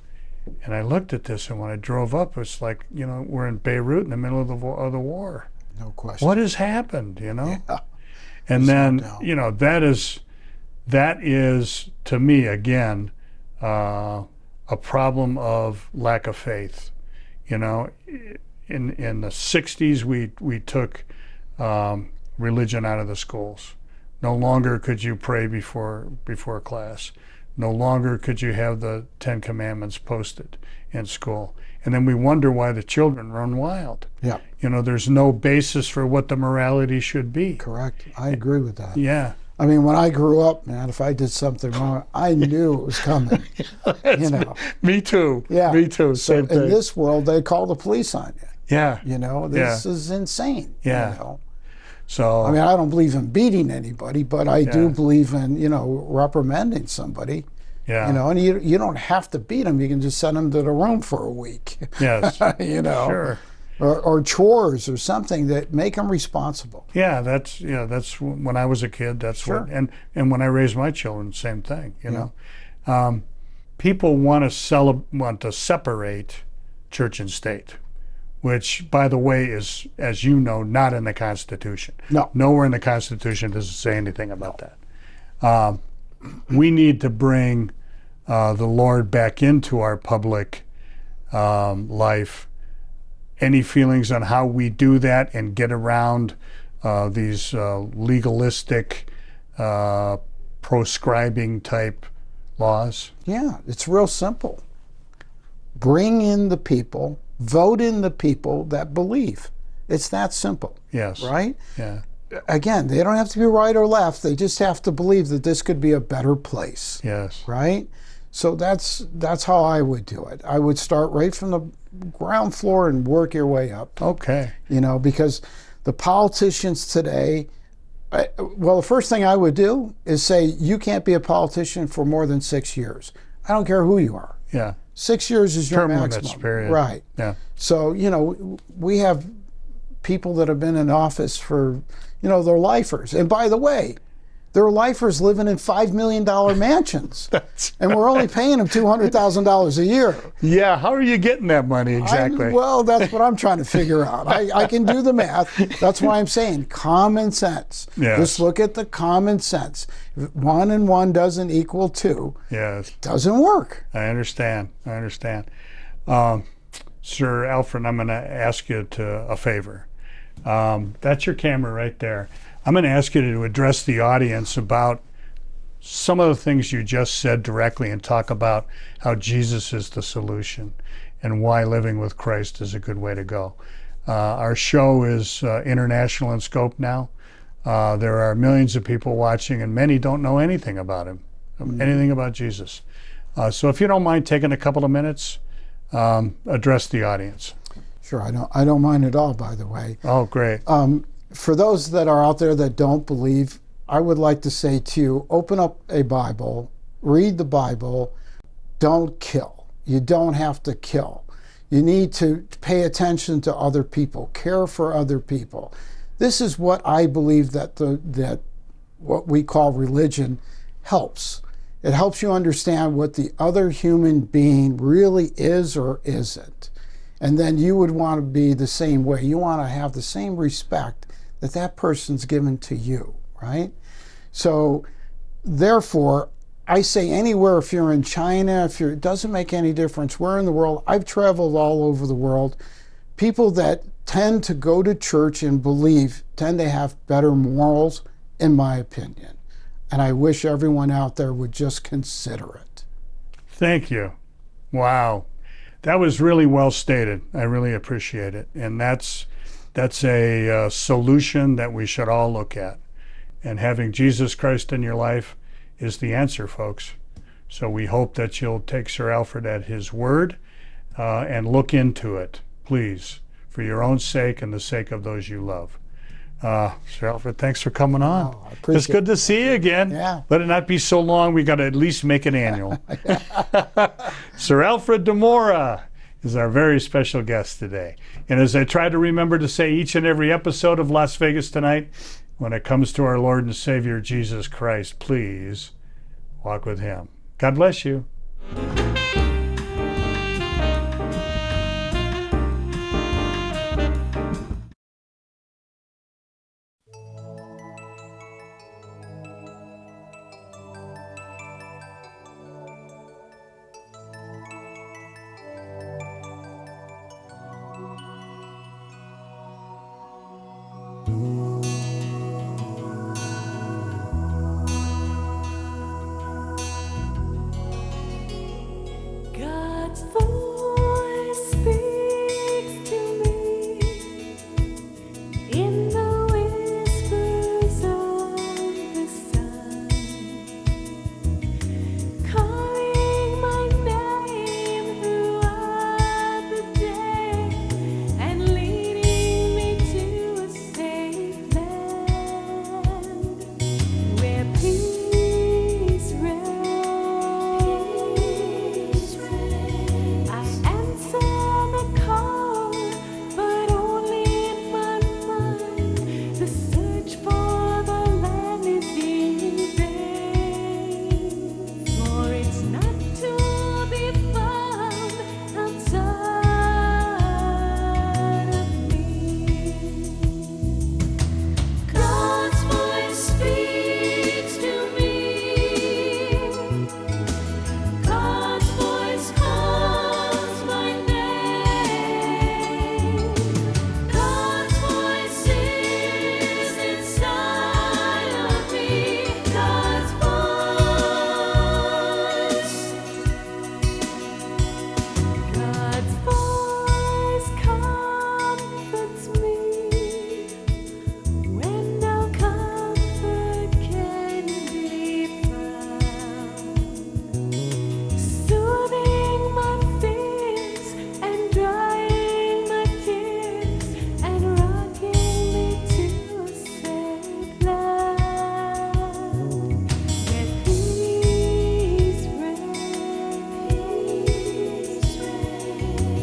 And I looked at this, and when I drove up, it's like, you know, we're in Beirut in the middle of the war. No question. What has happened, you know? Yeah. And There's then, no doubt. you know, that is to me, again, a problem of lack of faith. You know, in the 60s, we took religion out of the schools. No longer could you pray before class. No longer could you have the 10 Commandments posted in school. And then we wonder why the children run wild. Yeah. You know, there's no basis for what the morality should be. Correct. I agree with that. Yeah. I mean, when I grew up, man, if I did something wrong, I knew it was coming. You know. Me too. Yeah. Me too. Same thing. In this world, they call the police on you. Yeah. You know, this is insane. Yeah. You know? So I mean, I don't believe in beating anybody, but I do believe in, you know, reprimanding somebody. yeah. You know, and you don't have to beat them. You can just send them to the room for a week. Yes. You know. Sure. Or chores or something that make them responsible. Yeah, that's when I was a kid. That's Sure. what, and when I raised my children, same thing. You know, people want to separate church and state, which, by the way, is, as you know, not in the Constitution. No. Nowhere in the Constitution does it say anything about that. We need to bring the Lord back into our public life. Any feelings on how we do that and get around these legalistic, proscribing type laws? Yeah, it's real simple. Bring in the people, vote in the people that believe. It's that simple. Yes. Right? Yeah. Again, they don't have to be right or left. They just have to believe that this could be a better place. Yes. Right? So that's how I would do it. I would start right from the ground floor and work your way up. Okay. You know, because the politicians today, well, the first thing I would do is say, you can't be a politician for more than 6 years. I don't care who you are. Yeah. 6 years is your Term maximum. limits, period. Right. Yeah. So, you know, we have people that have been in office for, you know, they're lifers. And by the way, they're lifers living in $5 million mansions. And we're only paying them $200,000 a year. Yeah. How are you getting that money exactly? Well, that's what I'm trying to figure out. I can do the math. That's why I'm saying common sense. Yes. Just look at the common sense. If 1 and 1 doesn't equal 2, Yes. it doesn't work. I understand. Sir Alfred, I'm going to ask you a favor. That's your camera right there. I'm going to ask you to address the audience about some of the things you just said directly and talk about how Jesus is the solution and why living with Christ is a good way to go. Our show is international in scope now. There are millions of people watching, and many don't know anything about him, anything about Jesus. So if you don't mind taking a couple of minutes, address the audience. Sure, I don't mind at all, by the way. Oh, great. For those that are out there that don't believe, I would like to say to you, open up a Bible, read the Bible, don't kill. You don't have to kill. You need to pay attention to other people, care for other people. This is what I believe that what we call religion helps. It helps you understand what the other human being really is or isn't. And then you would want to be the same way. You want to have the same respect that person's given to you, right? So therefore, I say anywhere, if you're in China, it doesn't make any difference where in the world. I've traveled all over the world. People that tend to go to church and believe tend to have better morals, in my opinion. And I wish everyone out there would just consider it. Thank you. Wow. That was really well stated. I really appreciate it. And that's a solution that we should all look at. And having Jesus Christ in your life is the answer, folks. So we hope that you'll take Sir Alfred at his word and look into it, please, for your own sake and the sake of those you love. Sir Alfred, thanks for coming on. Oh, I appreciate It's good to see you again. Yeah. Let it not be so long. We got to at least make it annual. Sir Alfred Dimora is our very special guest today. And as I try to remember to say each and every episode of Las Vegas Tonight, when it comes to our Lord and Savior Jesus Christ, please walk with him. God bless you. God's voice speaks to me in the whispers of the sun, calling my name throughout the day and leading me to a safe land where peace reigns. I answer the call, but only in my mind. The search for the land is in vain, for it's not to be found outside of me. God's voice speaks to me. God's voice calls my name. God's voice is inside of me. God's voice. God's voice comforts me when no comfort can be found, soothing my fears and drying my tears and rocking me to a safe land where peace reigns.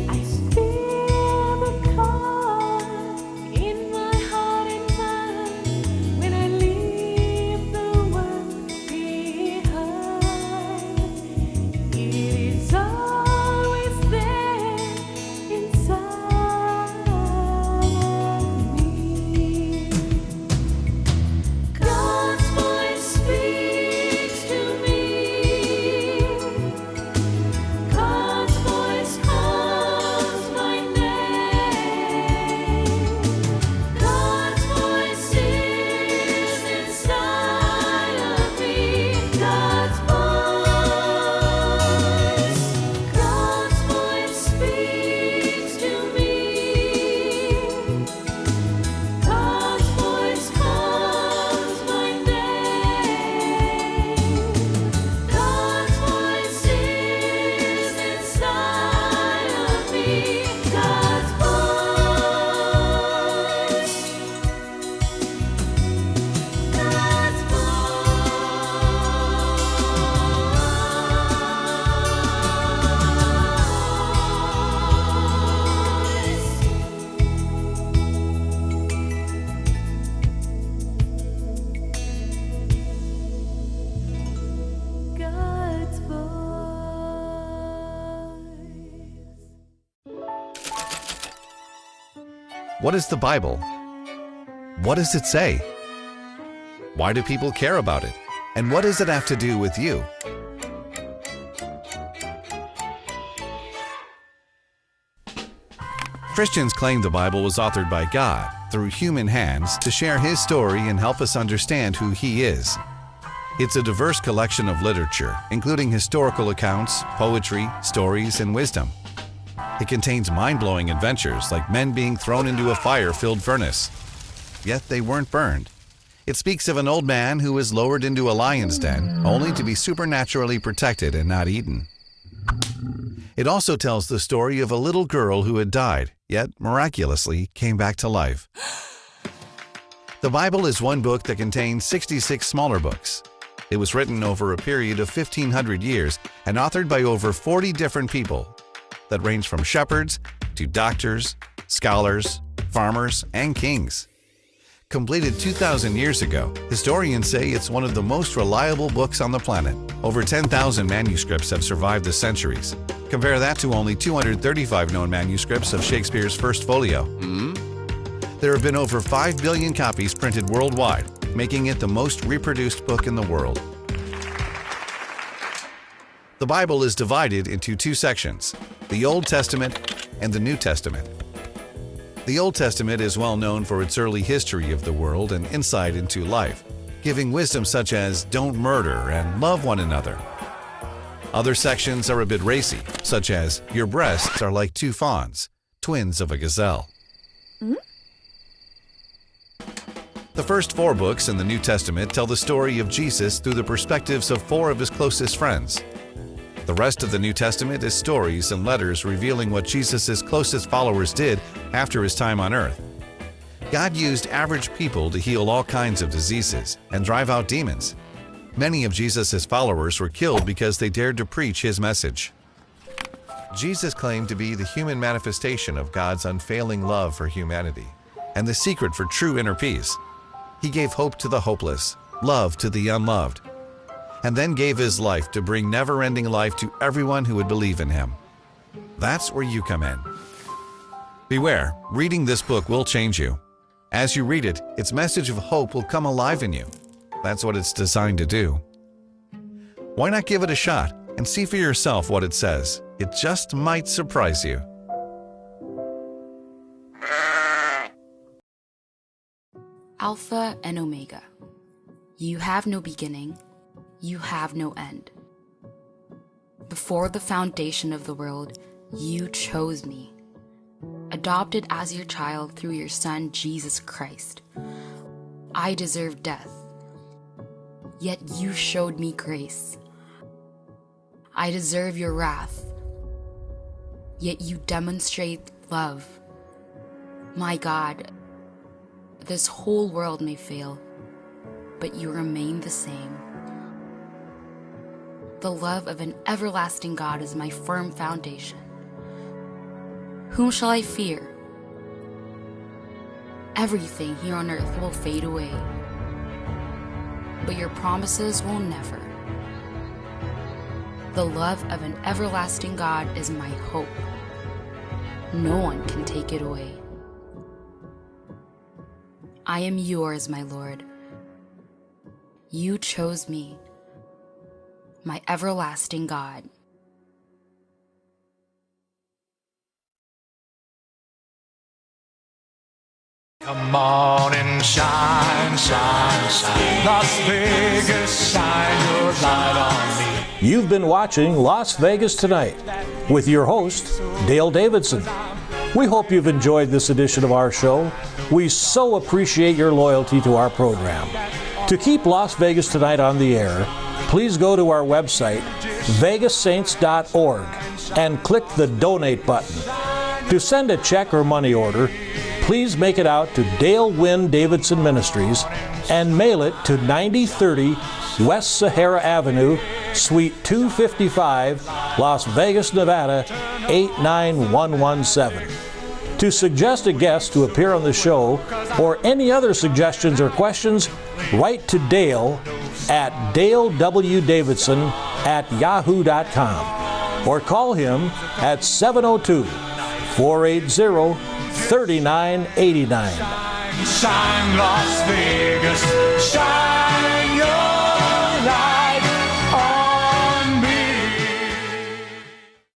I feel the call in my heart and mind when I leave the world behind. It is always there inside of me. God's voice speaks to me. God's voice calls my name. God's voice is inside of me. God's voice. God's voice speaks to me. God's voice calls my name. God's voice is inside of me. God's voice. God's God's voice. What is the Bible? What does it say? Why do people care about it? And what does it have to do with you? Christians claim the Bible was authored by God through human hands to share His story and help us understand who He is. It's a diverse collection of literature, including historical accounts, poetry, stories, and wisdom. It contains mind-blowing adventures like men being thrown into a fire-filled furnace. Yet they weren't burned. It speaks of an old man who was lowered into a lion's den, only to be supernaturally protected and not eaten. It also tells the story of a little girl who had died, yet miraculously came back to life. The Bible is one book that contains 66 smaller books. It was written over a period of 1,500 years and authored by over 40 different people. that range from shepherds to doctors, scholars, farmers, and kings. Completed 2,000 years ago, historians say it's one of the most reliable books on the planet. Over 10,000 manuscripts have survived the centuries. Compare that to only 235 known manuscripts of Shakespeare's First Folio. There have been over 5 billion copies printed worldwide, making it the most reproduced book in the world. The Bible is divided into two sections, the Old Testament and the New Testament. The Old Testament is well known for its early history of the world and insight into life, giving wisdom such as don't murder and love one another. Other sections are a bit racy, such as your breasts are like two fawns, twins of a gazelle. The first 4 books in the New Testament tell the story of Jesus through the perspectives of 4 of his closest friends. The rest of the New Testament is stories and letters revealing what Jesus' closest followers did after his time on earth. God used average people to heal all kinds of diseases and drive out demons. Many of Jesus' followers were killed because they dared to preach his message. Jesus claimed to be the human manifestation of God's unfailing love for humanity and the secret for true inner peace. He gave hope to the hopeless, love to the unloved, and then gave his life to bring never-ending life to everyone who would believe in him. That's where you come in. Beware, reading this book will change you. As you read it, its message of hope will come alive in you. That's what it's designed to do. Why not give it a shot and see for yourself what it says? It just might surprise you. Alpha and Omega. You have no beginning. You have no end. Before the foundation of the world, you chose me, adopted as your child through your Son, Jesus Christ. I deserved death, yet you showed me grace. I deserve your wrath, yet you demonstrate love. My God, this whole world may fail, but you remain the same. The love of an everlasting God is my firm foundation. Whom shall I fear? Everything here on earth will fade away, but your promises will never. The love of an everlasting God is my hope. No one can take it away. I am yours, my Lord. You chose me, my everlasting God. Come on and shine, shine, shine. Las Vegas, shine your light on me. You've been watching Las Vegas Tonight with your host, Dale Davidson. We hope you've enjoyed this edition of our show. We so appreciate your loyalty to our program. To keep Las Vegas Tonight on the air, please go to our website, vegassaints.org, and click the Donate button. To send a check or money order, please make it out to Dale Wynn Davidson Ministries and mail it to 9030 West Sahara Avenue, Suite 255, Las Vegas, Nevada, 89117. To suggest a guest to appear on the show or any other suggestions or questions, write to Dale at dalewdavidson@yahoo.com or call him at 702-480-3989. Shine, Las Vegas, shine.